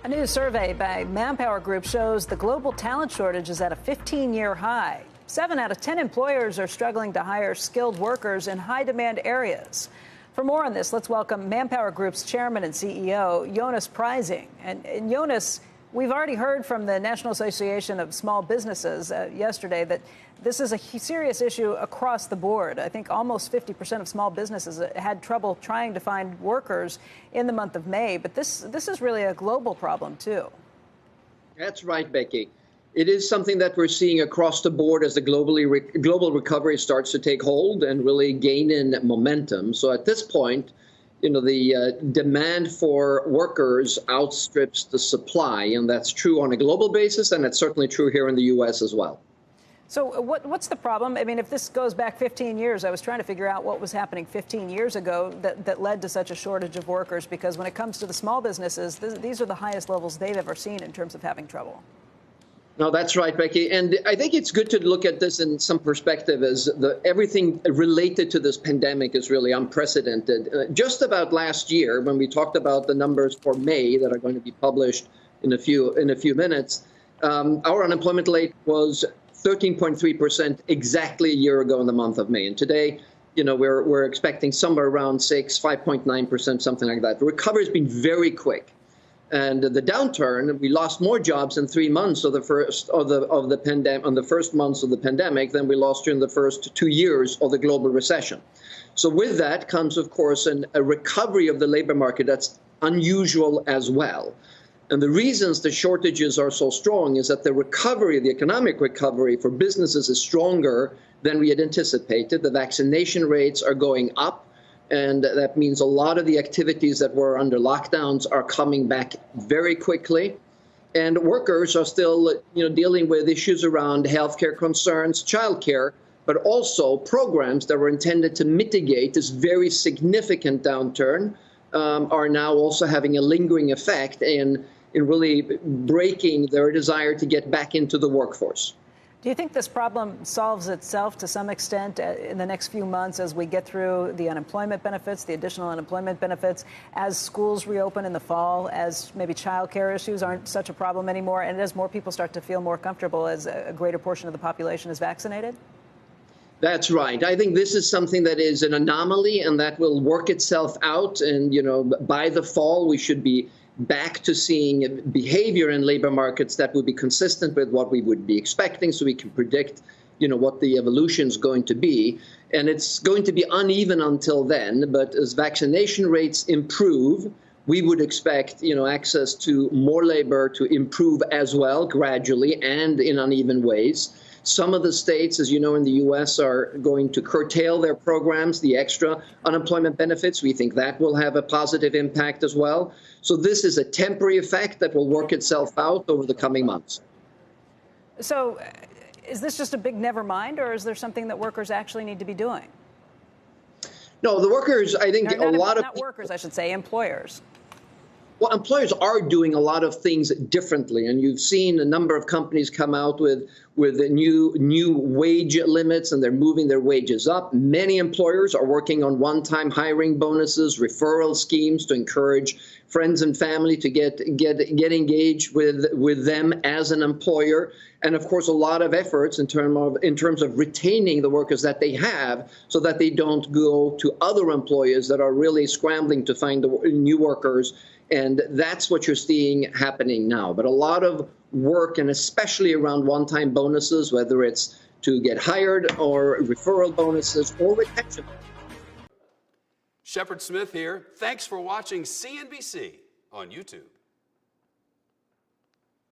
A new survey by ManpowerGroup shows the global talent shortage is at a 15-year high. 7 out of 10 employers are struggling to hire skilled workers in high-demand areas. For more on this, let's welcome ManpowerGroup's chairman and CEO, Jonas Prising. And Jonas, we've already heard from the National Association of Small Businesses yesterday that this is a serious issue across the board. I think almost 50% of small businesses had trouble trying to find workers in the month of May. But this is really a global problem, too. That's right, Becky. It is something that we're seeing across the board as the global recovery starts to take hold and really gain in momentum. So at this point, the demand for workers outstrips the supply, and that's true on a global basis, and it's certainly true here in the U.S. as well. So what's the problem? I mean, if this goes back 15 years, I was trying to figure out what was happening 15 years ago that led to such a shortage of workers, because when it comes to the small businesses, these are the highest levels they've ever seen in terms of having trouble. No, that's right, Becky. And I think it's good to look at this in some perspective, as everything related to this pandemic is really unprecedented. Just about last year, when we talked about the numbers for May that are going to be published in a few minutes, our unemployment rate was 13.3% exactly a year ago in the month of May. And today, we're expecting somewhere around 5.9%, something like that. The recovery has been very quick. And the downturn, we lost more jobs in 3 months of the first months of the pandemic than we lost during the first 2 years of the global recession. So with that comes, of course, a recovery of the labor market that's unusual as well. And the reasons the shortages are so strong is that the economic recovery for businesses is stronger than we had anticipated. The vaccination rates are going up. And that means a lot of the activities that were under lockdowns are coming back very quickly. And workers are still, dealing with issues around healthcare concerns, childcare, but also programs that were intended to mitigate this very significant downturn are now also having a lingering effect in really breaking their desire to get back into the workforce. Do you think this problem solves itself to some extent in the next few months as we get through the unemployment benefits, the additional unemployment benefits, as schools reopen in the fall, as maybe child care issues aren't such a problem anymore, and as more people start to feel more comfortable as a greater portion of the population is vaccinated? That's right. I think this is something that is an anomaly and that will work itself out. And, by the fall, we should be back to seeing behavior in labor markets that would be consistent with what we would be expecting, so we can predict, what the evolution is going to be. And it's going to be uneven until then. But as vaccination rates improve, we would expect, access to more labor to improve as well, gradually and in uneven ways. Some of the states, as you know, in the U.S. are going to curtail their programs, the extra unemployment benefits. We think that will have a positive impact as well. So this is a temporary effect that will work itself out over the coming months. So is this just a big never mind, or is there something that workers actually need to be doing? No, the workers, I think not workers, I should say, employers. Well, employers are doing a lot of things differently, and you've seen a number of companies come out with new wage limits, and they're moving their wages up. Many employers are working on one-time hiring bonuses, referral schemes to encourage friends and family to get engaged with them as an employer, and of course a lot of efforts in terms of retaining the workers that they have, so that they don't go to other employers that are really scrambling to find new workers. And that's what you're seeing happening now. But a lot of work, and especially around one-time bonuses, whether it's to get hired or referral bonuses or retention. Shepard Smith here. Thanks for watching CNBC on YouTube.